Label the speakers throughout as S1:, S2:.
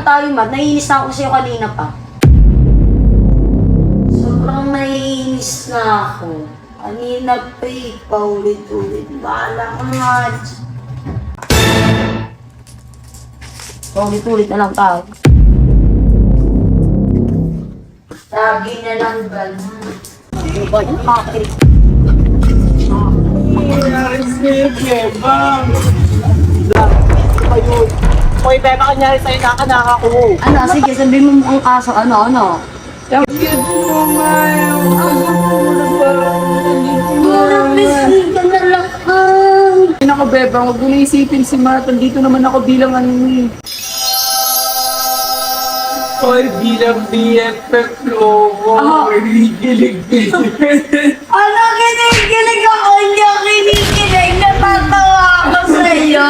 S1: tayo, Mat. Naiinis na ako sa'yo kanina pa. Sobrang naiinis na ako. Kanina pa paulit-ulit. Bahala ka nga. Paulit-ulit na lang tayo. Lagi na lang ba? Ano ba yung kakilig?
S2: Bebang! Hoy, Beba, kanyari sa'yo nakanaka ko.
S1: Ano, sige, sabihin mo mukhang kaso. Ano? Besiga na lang ang...
S2: Ay, naka, Bebang, huwag mo naisipin si Matt. Dito naman ako bilang ano eh. Hoy, bilang BFF ko. Kinikilig.
S1: Ano kinikilig ako? Hindi ako kinikilig. Natatawa ako sa'yo.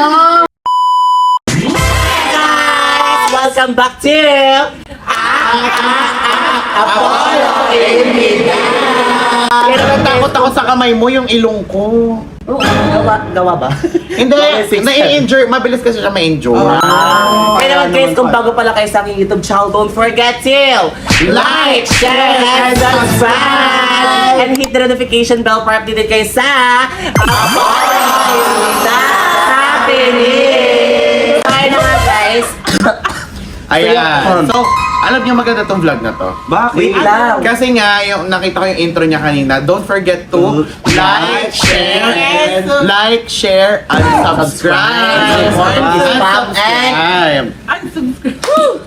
S2: Welcome back to Apollo Emina.
S3: Kaya natakot ako sa kamay mo, yung ilong ko.
S2: Gawa ba?
S3: Hindi, nai-injure. Mabilis kasi siya ma-injure.
S2: Kaya naman guys, kung bago pala kayo sa aking YouTube channel, don't forget to like, share, and subscribe! And hit the notification bell para updated kayo sa Apollo Emina Happening! Kaya na nga guys.
S3: Ayan. So, alam niyo maganda tong vlog na to.
S2: Bakit? Wait lang.
S3: Kasi nga, yung nakita ko yung intro niya kanina, don't forget to like, share, and subscribe.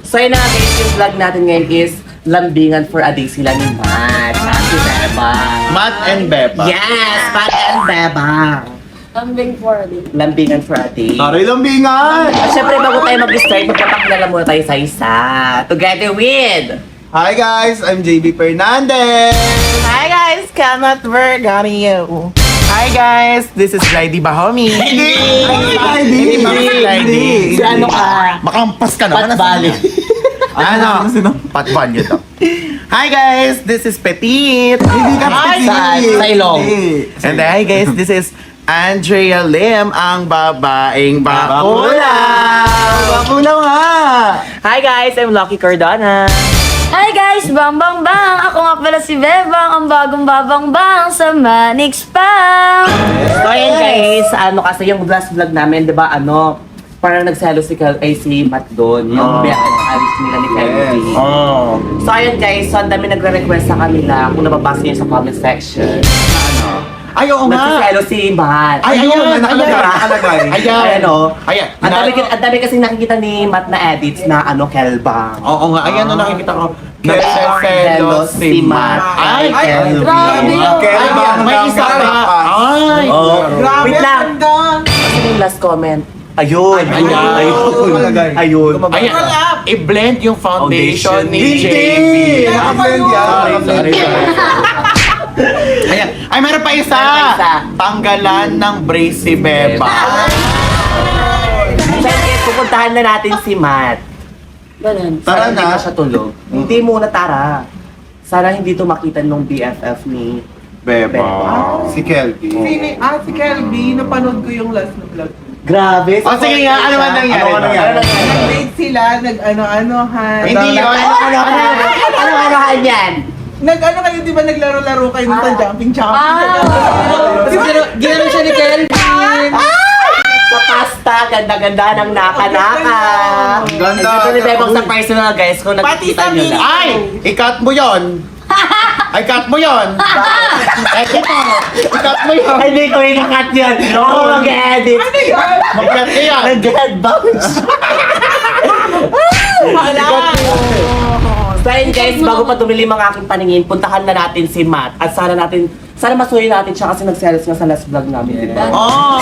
S2: So yun na nga guys, yung vlog natin ngayon is lambingan for a day sila ni Matt. Si Beba.
S3: Matt and Beba.
S2: Yes, Matt and Beba. Lambingan for a day.
S3: Taray lambingan!
S2: At syempre bago tayo mag-start, magpapakilala muna tayo sa isa. Together with...
S3: Hi guys, I'm JB Fernandez.
S4: Hi guys, Kenneth Vergario. Hi guys, this is Lady Bahomi.
S3: Hindi.
S2: Si ano ka?
S3: Makampas ka na.
S2: Patbali.
S3: Ano? Patban yun to.
S4: Hi guys, this is Petit.
S3: Hindi ka
S2: Sa ilong.
S4: And hi guys, this is Andrea Lim, ang babaeng bakulaw.
S3: Bakulaw nga.
S4: Hi guys, I'm Lucky Cardona.
S1: Hi guys! Bang bang bang! Ako nga pala si Bebang, ang bagong babang bang sa Manix Pang!
S2: So yun guys, ano kasi yung last vlog namin, di ba ano, parang nagselo si Matt doon, yung alis nila ni Kelvin.
S3: Oh.
S2: So ayun guys, so ang dami nagre-request sa kanila kung nababasa niyo sa comment section.
S3: Ay, oo nga.
S2: Nagsiselo si Matt.
S3: Ay, ayun. Nakalagay.
S2: Ayan o.
S3: Ayan.
S2: Ang dami kasi nakikita ni Matt na edits na ano, Kelbang.
S3: Oo nga. Ayan, nakikita ko.
S2: Nagse-selo si Matt.
S3: Ay,
S1: Grabe yun.
S3: Kelbang. May isa pa. Ay.
S2: Wait lang. Kasi yung last comment.
S4: Ayun. Ayun.
S3: Ayan. I-blend yung foundation ni JB.
S4: Naka-blend yan.
S3: Sorry. Ayan. Ay, meron pa isa.
S2: Meron pa isa.
S3: Tanggalan ng brace si Beba.
S2: Siyempre, pupuntahan na natin si Matt.
S1: Ganun.
S3: Tara
S2: Sana hindi
S3: na.
S2: siya tulog. Hindi muna tara. Sana hindi to makita nung BFF ni
S3: Beba. Si Kelby.
S5: Si Kelby, napanood ko yung last na vlog.
S2: Grabe.
S3: O sige nga, ano man nangyari?
S2: Ano nangyari?
S5: Nag-date sila, nag-ano-anohan.
S3: Hindi yun.
S2: Ano yan?
S5: Nag-ano kayo, di ba naglaro-laro kayo sa jumping.
S2: Ginano siya ni Kelvin. Sa pasta, ganda-ganda ng naka-naka.
S3: Ganda.
S2: Ito ni Bebang sa personal guys, kung nakikita nyo na.
S3: Ay! I-cut mo yon. Ay, cut mo yon. Ay, i-cut mo yon.
S2: Hindi ko ina-cut yan. Ako mag-edit.
S3: Mag-cut ka yan.
S2: Nag-head bounce. So ayun guys, bago pa tumilim ang aking paningin, puntahan na natin si Matt. At sana masuyo natin siya kasi nag-selos nga sa last vlog namin, di ba?
S3: Oh!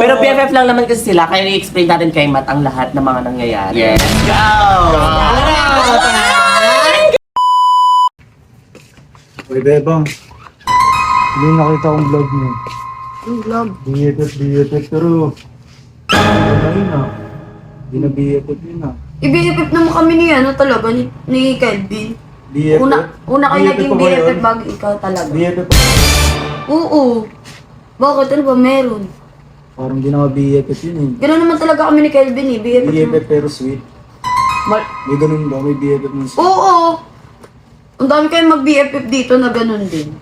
S2: Pero BFF lang naman kasi sila, kaya i-explain natin kay Matt ang lahat ng mga nangyayari.
S3: Yes.
S6: Uy, Bebang. Hindi nakita akong vlog mo.
S1: Yung vlog.
S6: BFF, pero... Ano yun ah? Hindi na BFF yun ah.
S1: I-BFF naman kami ni ano talaga, ni Kelvin.
S6: BFF?
S1: Una kayo naging
S6: pa ba
S1: BFF
S6: yun?
S1: bago ikaw talaga.
S6: BFF pa.
S1: Oo. Bakit? Ano ba meron?
S6: Parang di na BFF yun eh.
S1: Ganoon naman talaga kami ni Kelvin eh. BFF
S6: BFF pero sweet. May ganun ba? May BFF mo sa...
S1: Oo! Ang dami kayong mag-BFF dito na ganun din.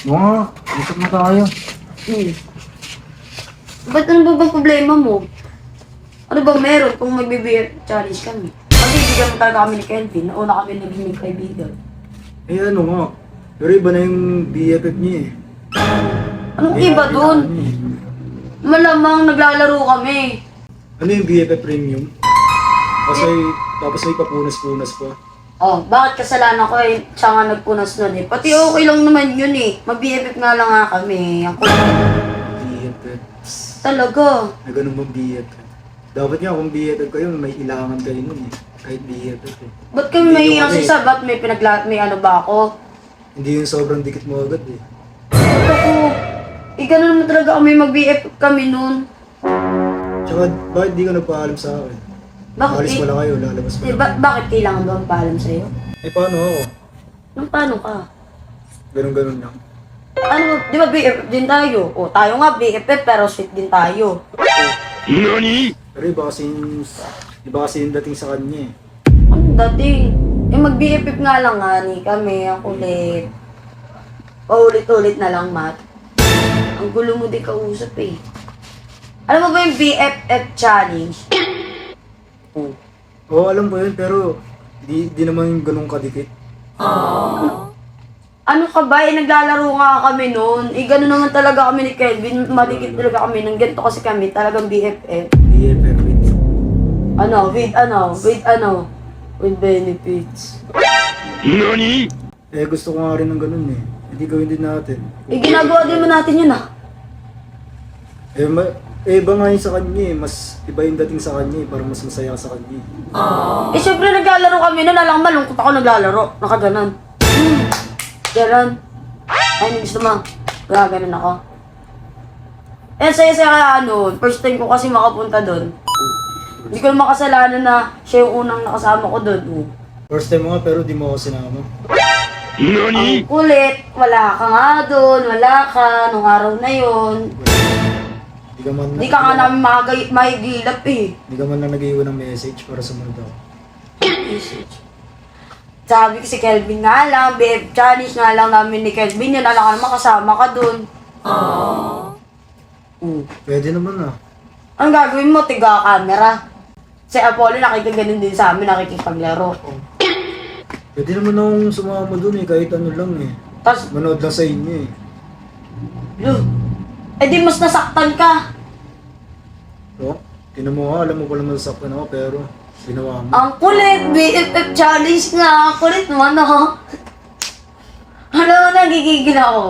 S6: Oo nga, usap na tayo.
S1: Ba't ano ba bang problema mo? Ano bang meron kung mag-BFF challenge kami? Pagbibigyan mo talaga kami ni Kelvin. Nauna kami naging magkaibigan.
S6: Eh ano nga, pero iba na yung BFF niya eh.
S1: Anong iba dun? Malamang naglalaro kami.
S6: Ano yung BFF Premium? Kasi tapos may papunas-punas pa.
S1: Oh, bakit kasalanan ko eh? Siya nga nagpunas nun eh. Pati okay lang naman yun eh. Mag-BFF nga lang nga kami. Ako
S6: BFF.
S1: talaga.
S6: Na ganun bang BFF? Dapat nga kung BFF kayo, may ilangan kayo nun eh. Kahit BFF eh.
S1: Ba't kami
S6: Hindi
S1: may
S6: ko kasi-
S1: isa? Ba't may ano ba ako?
S6: Hindi yung sobrang dikit mo agad eh.
S1: Ba't ako? Gano'n naman talaga kami mag-BFF kami nun.
S6: Tsaka bakit di ka nagpaalam sa akin?
S1: Bakit?
S6: Alis pala kayo, lalabas
S1: Eh,
S6: pala.
S1: bakit kailangan ba ang paalam sa'yo?
S6: Eh paano ako?
S1: Nung paano ka?
S6: Ganun-ganun lang.
S1: Ano, di ba BFF din tayo? O, tayo nga BFF pero sweet din tayo.
S6: Pero iba kasi yung dating sa kanya eh.
S1: Ano dating? Eh, mag-BFF nga lang nga ni kami, ang kulit. Paulit-ulit na lang, Matt. Ang gulo mo di kausap eh. Alam mo ba yung BFF challenge?
S6: Oo, alam ko yun, pero di naman ganun kadikit.
S1: Ano ka ba? Eh, naglalaro nga kami noon. Eh, gano'n naman talaga kami ni Kelvin. Madikit talaga kami. Nang ganito kasi kami, talagang BFF.
S6: BFF with.
S1: With benefits.
S6: Eh gusto ko nga rin ng ganun eh. Hindi gawin din natin.
S1: Eh, ginagawa din mo natin yun ah.
S6: Iba nga yun sa kanya eh. Mas iba yung dating sa kanya eh. Parang mas masaya ka sa kanya eh.
S1: Eh, syempre naglalaro kami noon. Alam mo, malungkot ako naglalaro. Nakaganon. Ganon. Ay, hindi gusto mo. Gaganon ako. Eh, saya-saya kaya ano. First time ko kasi makapunta doon. Hindi ko naman kasalanan na siya yung unang nakasama ko doon.
S6: First time mo nga pero di mo ako sinama.
S1: Ang kulit. Wala ka nga doon. Wala ka. Nung araw na yon. Hindi ka nga namin mahigilap eh.
S6: Di ka man lang nag-iwan ng message para sumunod ako.
S1: Sabi ko si Kelvin nga lang, BF challenge nga lang namin ni Kelvin. Yun, alam ka naman kasama ka doon.
S6: Pwede naman ah.
S1: Ang gagawin mo, tiga camera. Si Apollo nakikaganon din sa amin, nakikipaglaro.
S6: Pwede naman akong sumama dun eh. Kahit ano lang eh.
S1: Tapos,
S6: Manood lang sa inyo eh.
S1: eh di mas nasaktan ka.
S6: No? Tinan mo nga, alam mo pala masasaktan ako pero ginawa mo.
S1: Ang kulit, BFF challenge nga. Ang kulit naman ako. Alam mo, nagigigil ako.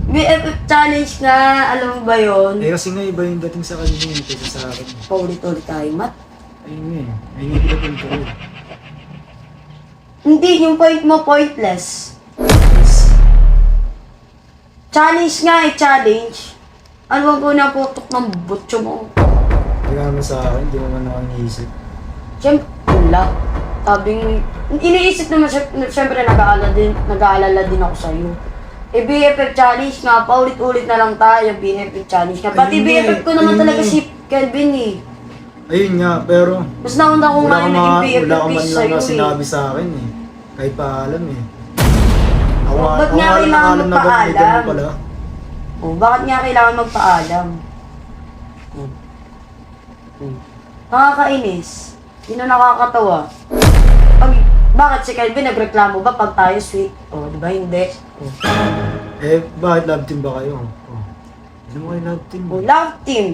S1: BFF challenge nga, alam mo ba yun?
S6: Eh kasi nga iba yung dating sa kanya eh. Kaysa sa akin.
S1: Paulit-ulit tayo, Matt.
S6: Ayun nga eh. Ayun nga pinapunta ko eh.
S1: Hindi, yung point mo, pointless. Challenge nga eh, challenge. Ano ba po naputok ng butso mo?
S6: Hindi ka naman sa akin, hindi mo man ako iniisip.
S1: Siyempre, wala. Sabing, iniisip naman, siyempre nag-aalala din ako sa'yo. Eh, BFF challenge nga, paulit-ulit na lang tayo, BFF challenge nga. Pati
S6: Ayun
S1: BFF ko
S6: eh,
S1: naman
S6: ayun
S1: talaga
S6: eh.
S1: si Kelvin eh.
S6: Ayun nga, pero
S1: Mas nauna ko nga yung naging BFF
S6: wala ka man
S1: case
S6: lang
S1: sa'yo
S6: na
S1: eh.
S6: sinabi sa akin eh. Kahit paalam eh. Ako
S1: Ba't nga
S6: lang
S1: kailangan
S6: nakalam na ganun
S1: magpaalam?
S6: pala.
S1: Oh, bakit nga kailangan magpaalam? Nakakainis. Hindi na nakakatawa. Bakit si Kelvin nagreklamo ba pag tayo sweet? Oh, di ba hindi? Oh.
S6: Eh, bakit love team ba kayo? Oh. Hindi mo kayo love team.
S1: Oh, love team.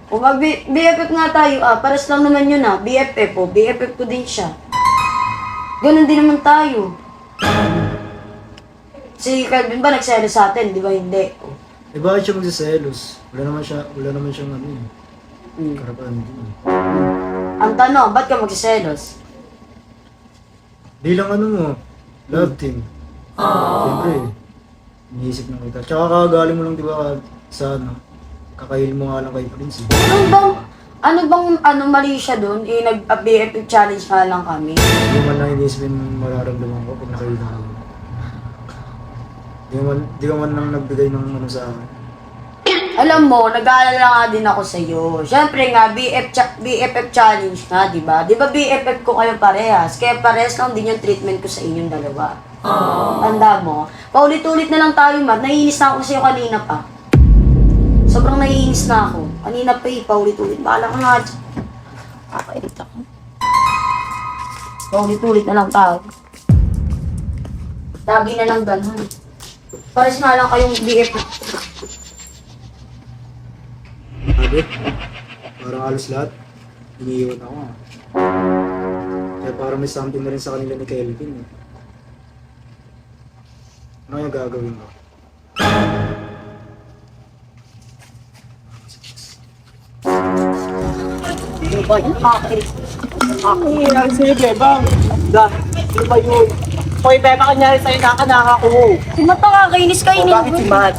S1: Kung mag-BFF nga tayo, pares lang naman yun BFF, BFF ko din siya. Ganun din naman tayo. Si Kelvin ba nagselos sa atin, di ba hindi? Oh.
S6: Eh, bakit siya magsiselos? Wala naman siyang ano eh. Karapatan din eh.
S1: Ang tanong, ba't ka magsiselos?
S6: Di lang ano mo, love team. Siyempre, iniisip na kita. Tsaka kakagaling mo lang diba sa ano, kakahil mo nga lang kay Prince eh.
S1: Ano bang mali siya doon? Eh, nag-BFF challenge nga lang kami.
S6: Hindi man lang iniisip yung mararamdaman ko pag nakahil na ako. Di ka man lang nagbigay ng ano sa akin.
S1: Alam mo, nag-aalala nga din ako sa'yo. Siyempre nga, BFF challenge nga, di ba? Di ba BFF ko kayo parehas? Kaya parehas lang din yung treatment ko sa inyong dalawa. Tanda mo. Paulit-ulit na lang tayo, Matt. Naiinis na ako sa'yo kanina pa. Sobrang naiinis na ako. Kanina pa paulit-ulit. Bahala ka nga. Kakairit ako. Paulit-ulit na lang tayo. Lagi na lang ganun. Pares nga lang kayong BFF.
S6: Sabi, parang halos lahat, iniiwan ako. Kaya parang may something na rin sa kanila ni Kelvin. Ano yung gagawin mo?
S2: Sige, Bebang. Sino ba yun? Hoy, Beba, kanyari sa'yo nakanaka ko.
S1: Si Matt nakakainis kainin
S2: Bakit si Matt?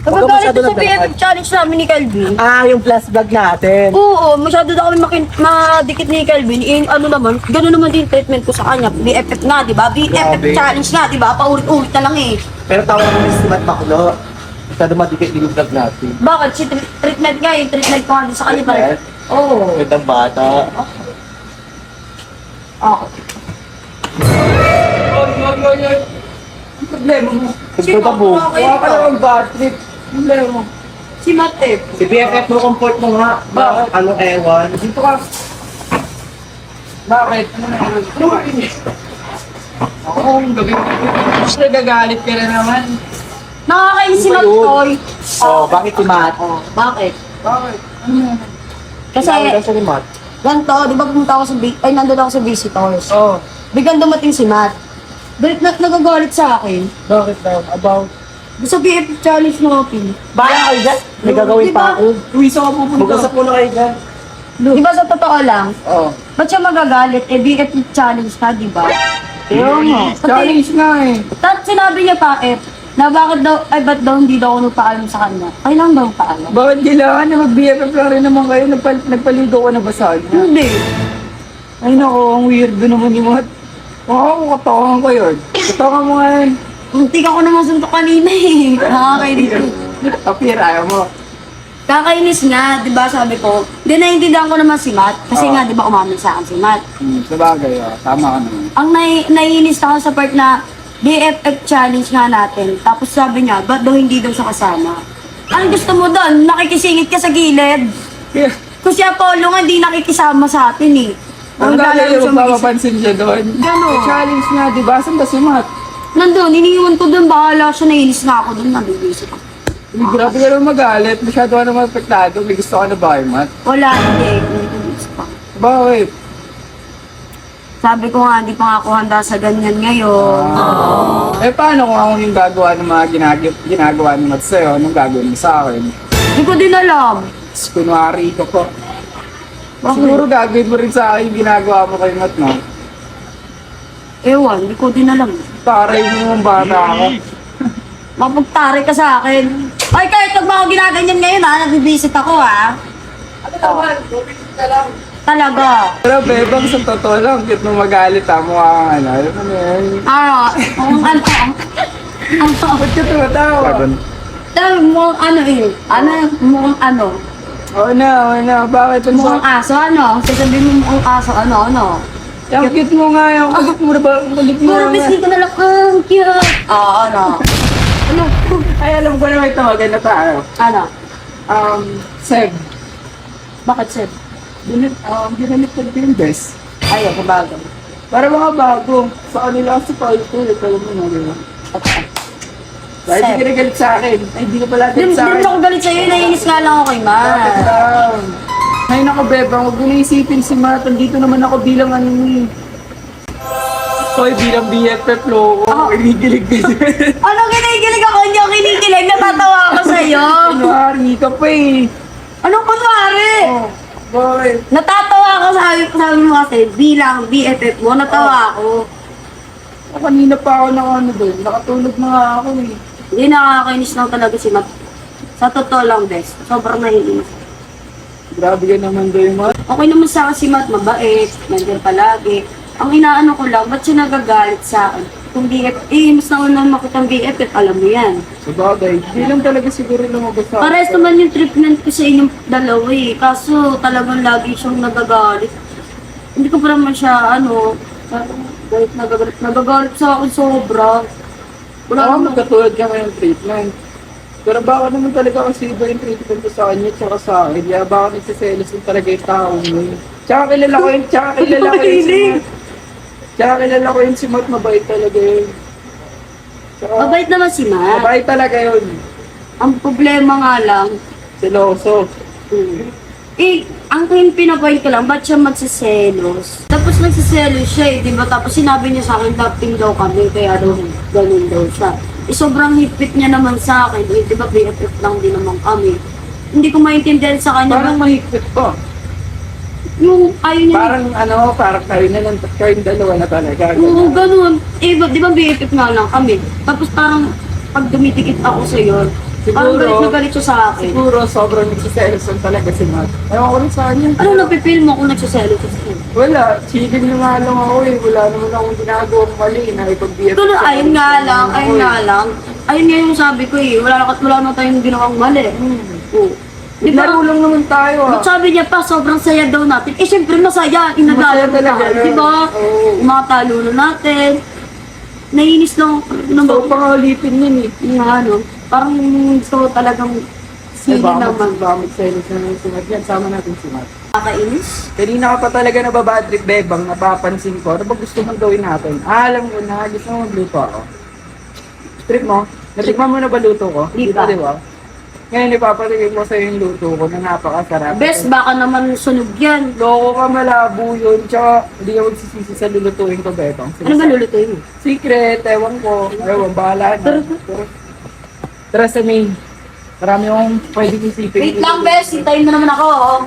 S1: Nagagalit
S2: masyado
S1: sa
S2: ng
S1: BFF challenge namin ni Calvin.
S2: Ah, yung plus vlog natin.
S1: Oo, masyado na kami madikit ni Calvin. Ano naman, gano'n naman din treatment ko sa kanya. BFF nga, di ba? BFF
S3: Grabe.
S1: challenge nga, di ba? Paulit-ulit na lang eh.
S2: Pero tawag mo si Matt Baklo. Masyado madikit din yung vlog natin.
S1: Bakit? Si treatment nga, yung treatment ko nga din sa kanya.
S2: Treatment?
S1: Oo.
S2: Gandang bata.
S1: Oo.
S5: Problema mo.
S2: Siguro ba po?
S5: Wala ka naman bad trip. Problema mo.
S1: Si Matt eh.
S2: Si BFF mo, comfort mo nga. Bakit? Ano ewan?
S5: Dito ka. Bakit? Ano na yun? Ako, ang gabi. Tapos nagagalit ka na naman.
S1: Nakakainis si Matt, Toy.
S2: Oh, bakit si Matt?
S1: Bakit?
S5: Bakit? Ano na?
S1: Kasi,
S2: Sinabi daw siya ni Matt.
S1: ganito, di ba pumunta ako sa, nandun ako sa visitors.
S5: Oo.
S1: Biglang dumating si Matt. Nagagalit sa akin.
S5: Bakit daw? About?
S1: Sa BFF challenge natin.
S2: Bahala kayo dyan. May gagawin
S1: Di
S2: pa
S1: ba?
S2: ako.
S5: Uwisa ka pupunta.
S2: Mag-usap muna kayo dyan.
S1: Di ba sa totoo lang,
S5: Oo.
S1: ba't siya magagalit? Eh, BFF challenge na, di ba?
S5: Kaya nga. Challenge nga eh.
S1: Tapos sinabi niya pa, na bakit daw, ba't daw hindi daw ako nagpaalam sa kanya? Kailan daw paalam?
S5: Bakit kailangan na mag-BFF lang rin naman kayo? Nagpaligo ka na ba sa kanya?
S1: Hindi.
S5: Ay nako, ang weirdo naman yung mga... Oo, katawa ko yun. Katawa mo nga yun.
S1: Muntik ako naman suntok kanina eh. Nakakainis.
S5: Apir, ayaw mo.
S1: Kakainis nga, di ba sabi ko, di naiintindihan ko naman si Matt. Kasi nga, di ba umamin sa akin si Matt.
S5: Sabagay, tama ka naman.
S1: Ang naiinis ako sa part na BFF challenge nga natin. Tapos sabi niya, ba't daw hindi daw siya kasama? Ang gusto mo doon? Nakikisingit ka sa gilid.
S5: Yeah.
S1: Kung si Apollo nga, hindi nakikisama sa atin eh.
S5: Ang gagawin
S1: siya
S5: mo,
S1: mag-isip.
S5: mapapansin siya doon.
S1: Gano'n.
S5: Challenge nga, di ba? Saan ba si Matt?
S1: Nandun, iniiwan ko doon, bahala siya, naiinis nga ako doon, nabibisi ko.
S5: Grabe ka naman magalit. Masyado ka naman apektado. May gusto ka na ba kay Matt?
S1: Wala, hindi, nabibisi ko.
S5: Bakit?
S1: Sabi ko nga, hindi pa nga ako handa sa ganyan ngayon.
S5: Eh paano kung ako yung gagawa ng mga ginagawa ni Matt sa'yo? Anong gagawin mo sa akin?
S1: Hindi ko din alam.
S5: Tapos kunwari ko po.
S1: Bakit?
S5: Siguro gagawin mo rin sa akin yung ginagawa mo kay Matt, no?
S1: Ewan, hindi ko din alam.
S5: Taray mo ang bata ako.
S1: Mapagtari ka sa akin. Ay, kahit pag ako ginaganyan ngayon ha, nagbibisit ako ha.
S5: Ano naman? Bumibig ka lang.
S1: Talaga.
S5: Pero bebang sa totoo lang, kit mo magalit ha, mukha kang ano. Alam mo na yan. Ba't ka tumatawa?
S1: Mukhang ano eh. Mukhang ano.
S5: Oo na. Bakit? Ano
S1: Mukhang aso, ano? Sasabihin mo mukhang aso, ano?
S5: Yung cute mo nga, yung kulit mo na ba? Kulit mo
S1: Puro
S5: nga.
S1: bisni ko na lang, cute. Oo, ano? Ano?
S5: Ay, alam ko na may tawagan na tayo.
S1: Ano?
S5: Seb.
S1: Bakit, Seb?
S5: Ginamit ko yung best.
S1: Ay, ako bago.
S5: Para mga bago. Sa kanila kasi pa ito, alam mo na, di ba? Dahil
S1: Seb.
S5: hindi ka nagalit sa akin. Ay, hindi ka pala
S1: Hindi
S5: galit sa akin.
S1: ako galit sa'yo, naiinis nga lang ako kay
S5: Bakit
S1: Ma.
S5: lang? Ay, naku, Bebang, huwag mo na isipin si Matt. Andito naman ako bilang ano ni. Hoy, bilang BFF loko. Kinikilig ka siya.
S1: Ano kinikilig ako? Hindi ako kinikilig, natatawa ako sa'yo.
S5: Kunwari ka pa eh.
S1: Anong kunwari?
S5: Bakit?
S1: Natatawa ako sabi mo kasi bilang BFF mo, natawa ako.
S5: Kanina pa ako na ano doon. Nakatulog na nga ako eh.
S1: Hindi nakakainis lang talaga si Matt. Sa totoo lang, best. Sobrang naiinis.
S5: Grabe ka naman doon, Matt.
S1: Okay naman sa akin si Matt, mabait, nandiyan palagi. Ang inaano ko lang, ba't siya nagagalit sa akin? kung BF, mas nauna makitang BFF, alam mo yan.
S5: Sa bagay, di lang talaga siguro lumabas sa
S1: Pares naman yung treatment ko sa inyong dalawa eh. Kaso talagang lagi siyang nagagalit. Hindi ko pa naman siya, parang nagagalit sa akin sobra. Wala
S5: Oo,
S1: naman.
S5: magkatulad ka ngayong treatment. Pero baka naman talaga kasi iba yung treatment ko sa kanya tsaka sa akin. Kaya baka nagsiselos yung talaga yung tao mo. Tsaka kilala ko yun si Matt. Tsaka kilala ko yun si Matt, mabait talaga yun. Tsaka,
S1: Mabait naman si Ma.
S5: mabait talaga yun.
S1: Ang problema nga lang,
S5: Seloso.
S1: ang pinapahit ko lang, ba't siya magsiselos? Tapos magsiselos siya eh, di ba? Tapos sinabi niya sa akin, dating daw kami, kaya daw ganun daw siya. Sobrang hipit niya naman sa akin, eh, di ba BFF lang din naman kami. Hindi ko maintindihan sa kanya.
S5: Parang mahigpit pa.
S1: Yung ayaw niya.
S5: Parang kayo na lang, kayong dalawa na talaga.
S1: Oo, ganun. Eh, di ba BFF nga lang kami? Tapos parang pag dumitikit ako sa'yo, parang galit na galit siya sa akin.
S5: Siguro sobrang nagsiselos lang talaga si Matt. Ayaw ko rin sa kanya.
S1: Ano napipil mo kung nagsiselos sa akin?
S5: Wala, chicken na nga lang ako eh. Wala naman akong ginagawang mali. Nakipag-BF.
S1: Ito na, ayun nga lang. Ayun nga yung sabi ko eh, wala na tayong ginawang mali. Oo. Di ba?
S5: Laro lang naman tayo ah.
S1: Ba't sabi niya pa, sobrang saya daw natin. Eh, syempre masaya,
S5: Masaya
S1: inagalaro
S5: talaga
S1: tayo,
S5: yun.
S1: di ba?
S5: Oo.
S1: Mga taluno natin. Naiinis lang ako
S5: So,
S1: naman.
S5: pangaulitin yun eh.
S1: Yung parang gusto ko talagang
S5: Ay,
S1: sili naman.
S5: baka mag-selos na yung si Matt. Yan, sama natin si Matt.
S1: Nakainis?
S5: Kanina ka pa talaga nababadrip, Bebang. Napapansin ko. Ano ba gusto mong gawin natin? Alam ko na, gusto mo magluto ako. Trip mo? Natikman mo na ba luto ko?
S1: Di pa.
S5: Di ba? Ngayon, ipapatigay ko sa'yo yung luto ko na napakasarap.
S1: Best, baka naman sunog yan.
S5: Loko ka, malabo yun. Tsaka, hindi ako magsisisi sa lulutuin ko, Bebang.
S1: Ano ba lulutuin mo?
S5: Secret, ewan ko. Ewan, bahala na. Tara sa main. Marami akong pwedeng isipin.
S1: Wait lang, Bes. Hintayin mo naman ako. Oh.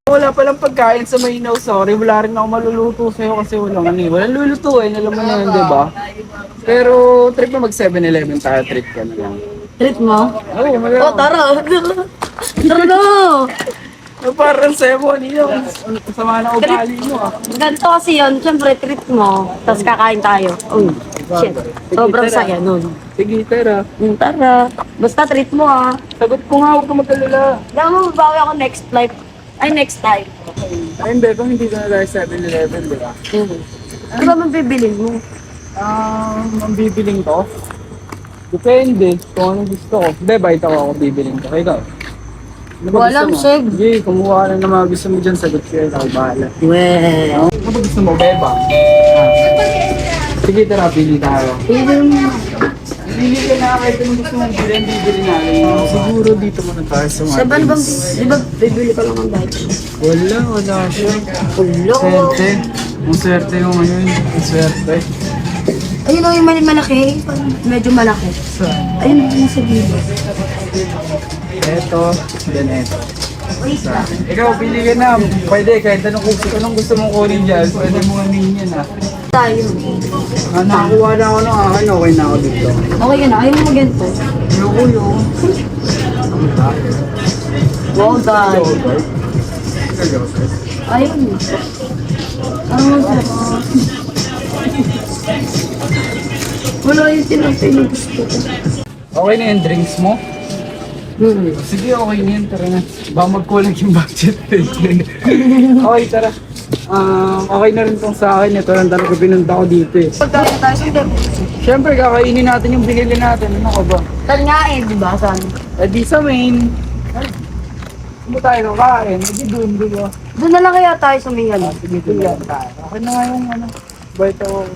S5: Wala palang pagkain sa Mainaw, sorry. Wala rin ako maluluto sa'yo kasi walang walang lulutuin. Alam mo na yun, di ba? Pero trip mo mag 7-Eleven tayo, trip ka na lang.
S1: Treat mo?
S5: Oo,
S1: Oh, tara. Tara na.
S5: Parang sa'yo mo, kanina. Kasama na ugali mo ah.
S1: Ganito kasi yun, syempre treat mo, tapos kakain tayo. Uy, shit. Sobrang saya nun.
S5: Sige, tara.
S1: Tara. Basta treat mo ah.
S5: Sagot ko nga, huwag ka mag-alala.
S1: Alam mo, babawi ako next life. Ay, next time.
S5: Ayun, Bebang, hindi ka na tayo 7-Eleven, di ba?
S1: Ano ba mabibilin mo?
S5: Ang bibiling ko? Depende kung anong gusto ko. Hindi, bait ako bibiling ko. Ikaw? Ano ba
S1: Walang
S5: gusto mo?
S1: seg.
S5: Sige, kumuha ka lang ng mga gusto mo dyan. Sagot ko yun. Ako bahala.
S1: Well.
S5: Ano ba gusto mo, Beba? Sige, tara, pili tayo. Pili ka na kahit anong gusto mong bilhin, bibili natin. Siguro dito muna tayo sa mga
S1: Saban bang, di ba bibili ka lang ng bike?
S5: Wala siya.
S1: Ulo.
S5: Swerte. Ang swerte mo ngayon. Ang swerte.
S1: Ayun o, yung malaki. Medyo malaki.
S5: Saan?
S1: Ayun yung sa video.
S5: Eto, then eto.
S1: Wait lang.
S5: Ikaw, pili ka na. Pwede, kahit anong gusto mong kunin dyan, pwede mo aminin yan ah.
S1: Tayo.
S5: Nakakuha na ako ng akin, okay na ako dito.
S1: Okay ka na, ayaw mo ganito.
S5: Ayoko yun.
S1: Well done. Ayun. Ano sa wala yung tinapay na gusto ko.
S5: Okay na yung drinks mo? Sige, okay na yun. Tara na. Baka magkulang yung budget. Okay, tara. Okay na rin tong sa akin. Ito lang talaga pinunta ko dito eh.
S1: Pagkain tayo sa gabi.
S5: Siyempre, kakainin natin yung binili natin. Ano ka ba?
S1: Saan nga eh, di ba? Saan?
S5: Eh di sa main. Ay, hindi tayo kakain. Hindi doon, di ba?
S1: Doon na lang kaya tayo sa may ano.
S5: Sige, tuloy tayo. Okay na nga yung ano. Bait ako.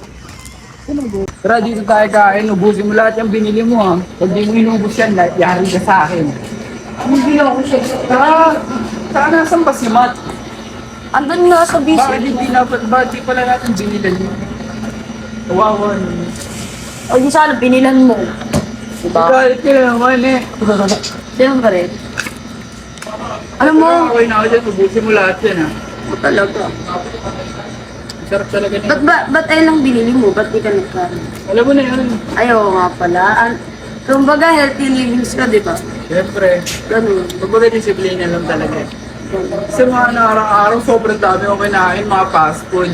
S5: Tara, dito tayo kain. Ubusin mo lahat yung binili mo ha. Pag di mo inubos yan, yari ka sa akin.
S1: Hindi ako siya.
S5: Tara, saan nasan ba si Matt?
S1: Andun nga sa busy.
S5: Bakit di pala natin binilan yun? Kawawa naman.
S1: O di sana binilan mo. Diba?
S5: Galit ka na naman eh.
S1: Siyempre. Alam mo,
S5: Okay na ako dyan, ubusin mo lahat yan ha.
S1: talaga.
S5: Sarap talaga na.
S1: Ba't ay lang binili mo? Ba't di ka nagkaroon?
S5: Alam mo na yun.
S1: Ayaw nga pala. Kumbaga healthy livings ka, di ba?
S5: Siyempre,
S1: Ganun.
S5: kumbaga disiplina lang talaga. Sa mga araw-araw, sobrang dami ko kinain, mga fast food.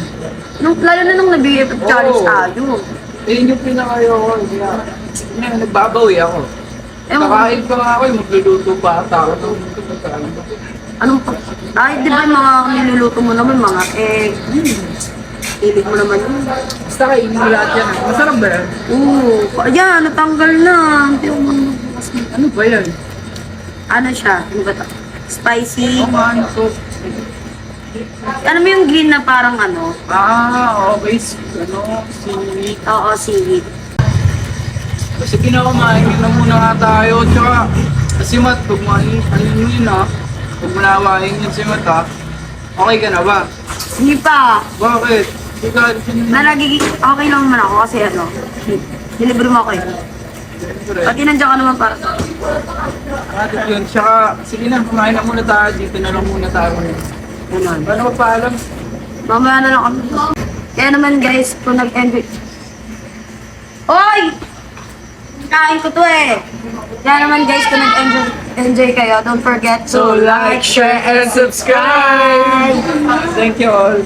S1: Lalo na nung nag-BFF challenge
S5: Oo.
S1: tayo.
S5: Yun yung pinakayo ko. Kaya nagbabawi ako.
S1: Ewan ko.
S5: Kakain pa nga ako, magluluto pa ata ako.
S1: Anong pa? Ay, di ba yung mga niluluto mo naman, mga egg? Hilig mo naman yun.
S5: Basta kainin mo lahat yan. Masarap ba yan?
S1: Oo. Ayan, natanggal na. Hindi ako
S5: Ano ba yan?
S1: Ano siya? Ano ba ito? Spicy.
S5: Oo nga, ano to?
S1: Ano mo yung green na parang ano?
S5: Okay. Seaweed.
S1: Oo, seaweed.
S5: Kasi kinakamain na muna nga tayo. Tsaka, si Matt, pag ano yun ah. Pag malawain yun si Matt ah. Okay ka na ba?
S1: Hindi pa.
S5: Bakit? Ikaw,
S1: Nalagiging okay lang naman ako kasi ano. Deliver mo ako eh. Pati nandiyan ka naman para sa
S5: Bakit yun? Tsaka, sige na, kumain na muna tayo. Dito na lang muna tayo.
S1: ganun.
S5: Paano ba paalam?
S1: Mamaya na lang kami. Kaya naman guys, kung nag-enjoy... Oy! Kain ko to eh. Kaya naman guys, kung nag-enjoy kayo, don't forget to
S5: So like, share, and subscribe! Thank you all.